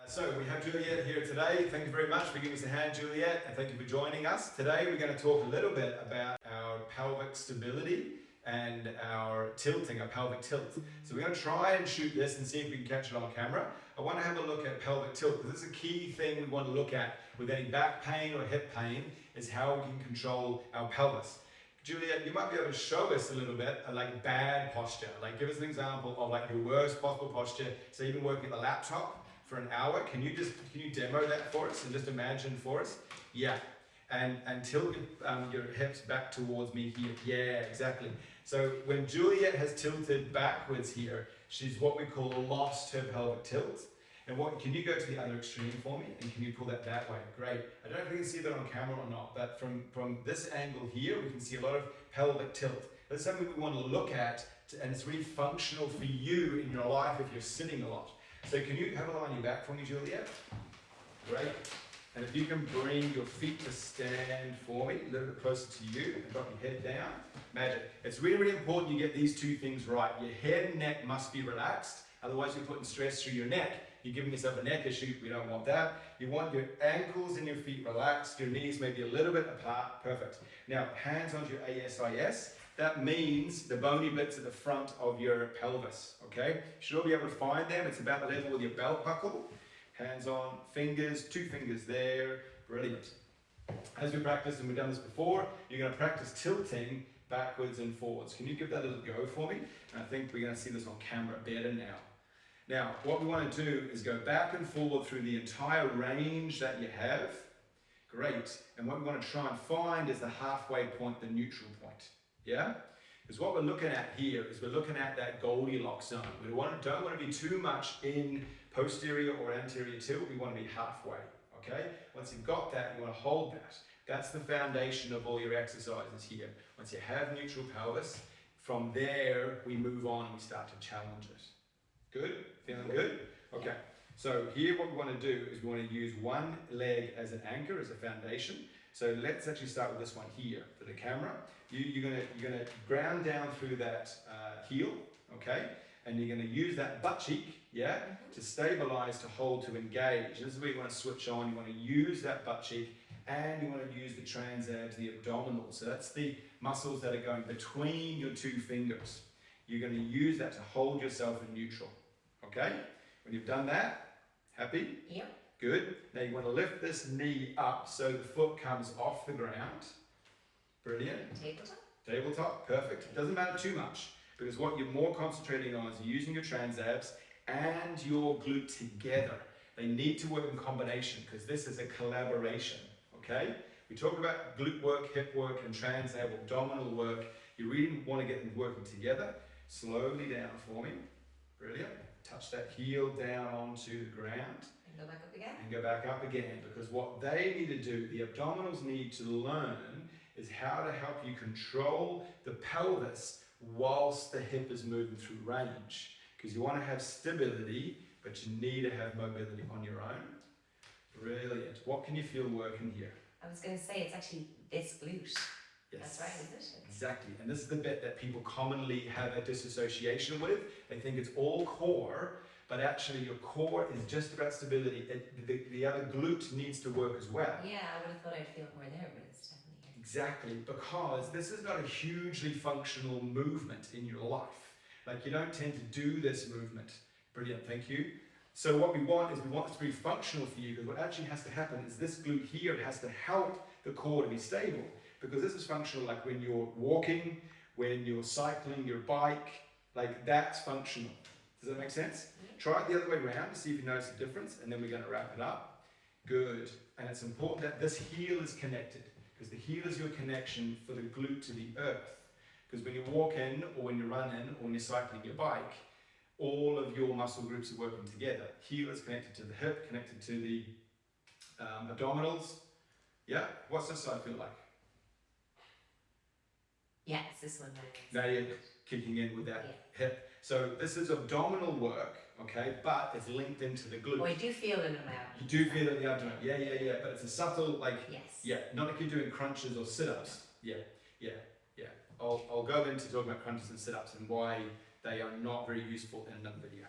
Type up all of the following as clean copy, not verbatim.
So we have Juliet here today. Thank you very much for giving us a hand, Juliet, and thank you for joining us. Today we're going to talk a little bit about our pelvic stability and our tilting, our pelvic tilt. So we're going to try and shoot this and see if we can catch it on camera. I want to have a look at pelvic tilt because this is a key thing we want to look at with any back pain or hip pain, is how we can control our pelvis. Juliet, you might be able to show us a little bit like bad posture. Like give us an example of like your worst possible posture. So you've been working at the laptop for an hour. Can you demo that for us and just imagine for us? Yeah. And tilt your hips back towards me here. Yeah, exactly. So when Juliet has tilted backwards here, she's what we call lost her pelvic tilt. And can you go to the other extreme for me? And can you pull that way? Great. I don't know if you can see that on camera or not, but from this angle here, we can see a lot of pelvic tilt. That's something we want to look at, and it's really functional for you in your life if you're sitting a lot. So can you have a lie on your back for me, Juliet? Great. And if you can bring your feet to stand for me, a little bit closer to you, and drop your head down. Magic. It's really, really important you get these two things right. Your head and neck must be relaxed. Otherwise, you're putting stress through your neck. You're giving yourself a neck issue. We don't want that. You want your ankles and your feet relaxed. Your knees maybe a little bit apart. Perfect. Now, hands onto your ASIS. That means the bony bits at the front of your pelvis. Okay? You should all be able to find them. It's about the level with your belt buckle. Hands on, fingers, 2 fingers there. Brilliant. As we practiced, and we've done this before, you're going to practice tilting backwards and forwards. Can you give that a little go for me? And I think we're going to see this on camera better now. Now, what we want to do is go back and forward through the entire range that you have. Great. And what we want to try and find is the halfway point, the neutral point. Yeah? Because what we're looking at here is we're looking at that Goldilocks zone. We don't want to be too much in posterior or anterior tilt. We want to be halfway. Okay? Once you've got that, you want to hold that. That's the foundation of all your exercises here. Once you have neutral pelvis, from there we move on and we start to challenge it. Good? Feeling good? Okay. So here what we want to do is we want to use one leg as an anchor, as a foundation. So let's actually start with this one here for the camera. You're gonna ground down through that heel, okay? And you're gonna use that butt cheek, yeah, to stabilize, to hold, to engage. This is where you want to switch on. You want to use that butt cheek, and you want to use the transabs, the abdominals. So that's the muscles that are going between your 2 fingers. You're going to use that to hold yourself in neutral. Okay? When you've done that, happy? Yep. Good. Now you want to lift this knee up so the foot comes off the ground. Brilliant. Tabletop? Tabletop, perfect. It doesn't matter too much, because what you're more concentrating on is using your transabs and your glute together. They need to work in combination because this is a collaboration. Okay? We talk about glute work, hip work, and transab abdominal work. You really want to get them working together. Slowly down for me. Brilliant. Touch that heel down onto the ground. And go back up again. And go back up again, because what they need to do, the abdominals need to learn, is how to help you control the pelvis whilst the hip is moving through range. Because you want to have stability, but you need to have mobility on your own. Brilliant. What can you feel working here? I was going to say it's actually this glute. Yes. That's right, isn't it? Exactly. And this is the bit that people commonly have a disassociation with. They think it's all core, but actually your core is just about stability. The other glute needs to work as well. Yeah, I would have thought I'd feel it more there, but it's definitely here. Exactly, because this is not a hugely functional movement in your life. Like you don't tend to do this movement. Brilliant, thank you. So what we want is this to be functional for you, because what actually has to happen is this glute here has to help the core to be stable, because this is functional like when you're walking, when you're cycling your bike, like that's functional. Does that make sense? Yeah. Try it the other way around to see if you notice the difference, and then we're going to wrap it up. Good. And it's important that this heel is connected, because the heel is your connection for the glute to the earth. Because when you walk in, or when you run in, or when you're cycling your bike, all of your muscle groups are working together. Heel is connected to the hip, connected to the abdominals. Yeah? What's this side feel like? Yeah, it's this one. Now you're kicking in with that hip. So this is abdominal work, okay, but it's linked into the glute. Oh, I do feel it in my abdomen. You do feel it in the abdomen. Yeah. But it's a subtle, like, yes. Yeah, not like you're doing crunches or sit-ups. Yeah. I'll go into talking about crunches and sit-ups and why they are not very useful in another video.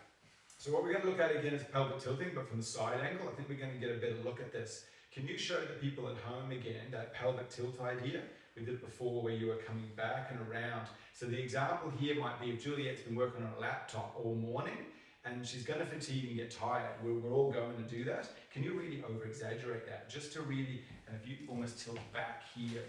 So what we're going to look at again is pelvic tilting, but from the side angle. I think we're going to get a better look at this. Can you show the people at home again that pelvic tilt idea? We did it before where you were coming back and around. So the example here might be if Juliet's been working on a laptop all morning and she's going to fatigue and get tired. We're all going to do that. Can you really over-exaggerate that? Just to really, and if you almost tilt back here,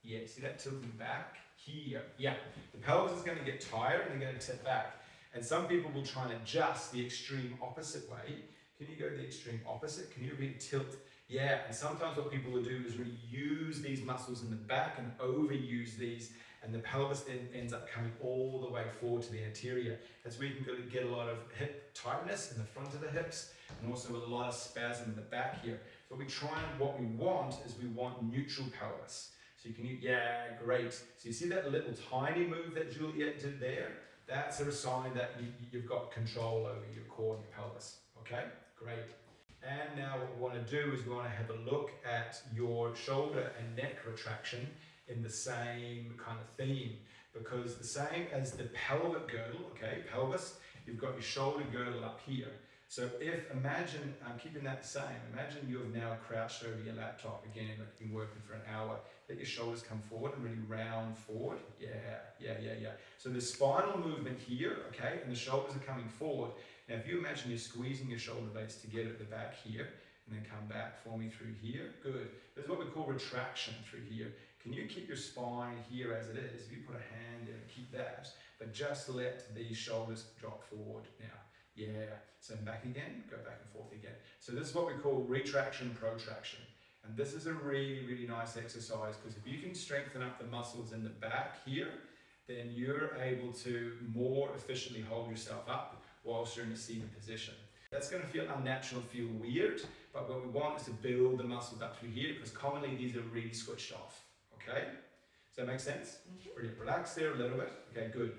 yeah, see that tilting back here? Yeah, the pelvis is going to get tired and they're going to tip back. And some people will try and adjust the extreme opposite way. Can you go the extreme opposite? Can you really tilt? Yeah, and sometimes what people will do is really use these muscles in the back and overuse these, and the pelvis then ends up coming all the way forward to the anterior. That's where you can get a lot of hip tightness in the front of the hips, and also a lot of spasm in the back here. So what we want is we want neutral pelvis. So you can use, yeah, great. So you see that little tiny move that Juliet did there? That's a sign that you've got control over your core and your pelvis. Okay, great. And now what we want to do is we want to have a look at your shoulder and neck retraction in the same kind of theme, because the same as the pelvic girdle, okay, pelvis, you've got your shoulder girdle up here. So imagine, I'm keeping that the same, imagine you have now crouched over your laptop again, like you've been working for an hour, let your shoulders come forward and really round forward, yeah. So the spinal movement here, okay, and the shoulders are coming forward. Now if you imagine you're squeezing your shoulder blades together at the back here, and then come back for me through here, good. This is what we call retraction through here. Can you keep your spine here as it is? If you put a hand in and keep that, but just let these shoulders drop forward now. Yeah, so back again, go back and forth again. So this is what we call retraction, protraction. And this is a really, really nice exercise, because if you can strengthen up the muscles in the back here, then you're able to more efficiently hold yourself up whilst you're in a seated position. That's going to feel unnatural, feel weird, but what we want is to build the muscles up through here, because commonly these are really switched off. Okay? Does that make sense? Brilliant. Relax there a little bit. Okay, good.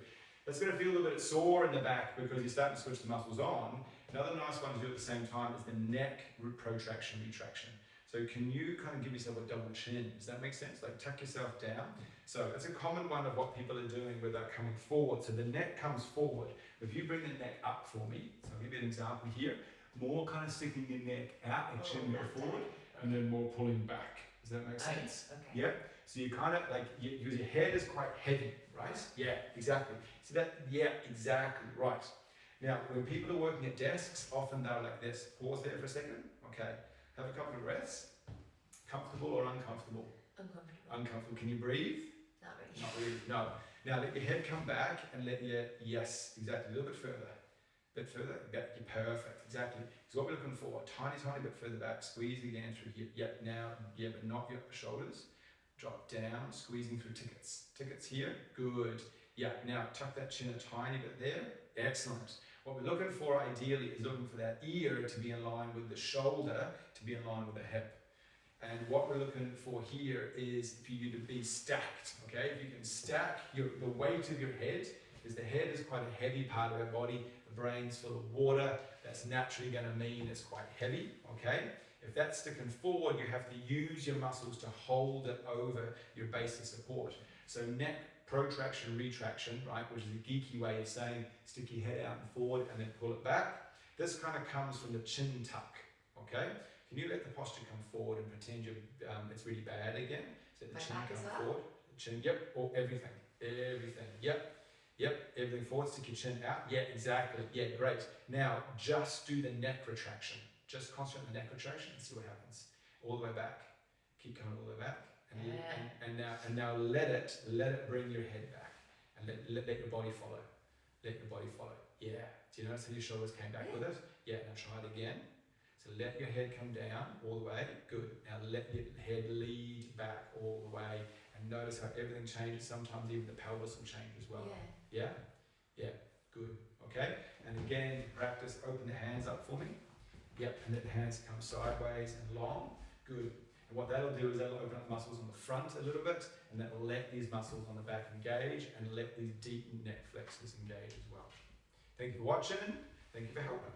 That's going to feel a little bit sore in the back because you're starting to switch the muscles on. Another nice one to do at the same time is the neck protraction, retraction. So can you kind of give yourself a double chin? Does that make sense? Like tuck yourself down. So that's a common one of what people are doing where they're coming forward. So the neck comes forward. If you bring the neck up for me, so I'll give you an example here, more kind of sticking your neck out and chin go forward, and then more pulling back. Does that make sense? Okay. Yep. So you kind of like, your head is quite heavy, right? Yeah, exactly. So that, yeah, exactly, right. Now, when people are working at desks, often they're like this. Pause there for a second. Okay. Have a couple of breaths. Comfortable or uncomfortable? Uncomfortable. Uncomfortable. Can you breathe? Not really. Not really, no. Now let your head come back and let your, yes, exactly, a little bit further. Bit further, yeah, you're perfect, exactly. So what we're looking for, tiny bit further back, squeeze again through here. Yeah, now, yeah, but not your shoulders. Drop down, squeezing through tickets. Tickets here, good. Yeah, now tuck that chin a tiny bit there. Excellent. What we're looking for ideally is looking for that ear to be in line with the shoulder, to be in line with the hip. And what we're looking for here is for you to be stacked, okay? If you can stack the weight of your head, because the head is quite a heavy part of our body, the brain's full of water, that's naturally going to mean it's quite heavy, okay? If that's sticking forward, you have to use your muscles to hold it over your base of support. So neck protraction, retraction, right, which is a geeky way of saying stick your head out and forward and then pull it back. This kind of comes from the chin tuck, okay? Can you let the posture come forward and pretend it's really bad again? So the chin come forward, the chin, yep, or everything, yep, everything forward, stick your chin out, yeah, exactly, yeah, great. Now, just do the neck retraction. Just concentrate on the neck retraction and see what happens. All the way back, keep coming all the way back, and now let it bring your head back, and let your body follow. Let your body follow. Yeah. Do you notice how your shoulders came back with it? Yeah. Now try it again. So let your head come down all the way. Good. Now let your head lead back all the way, and notice how everything changes. Sometimes even the pelvis will change as well. Yeah. Yeah. Good. Okay. And again, practice. Open the hands up for me. Yep, and let the hands come sideways and long. Good. And what that'll do is that'll open up muscles on the front a little bit, and that will let these muscles on the back engage, and let these deep neck flexors engage as well. Thank you for watching. Thank you for helping.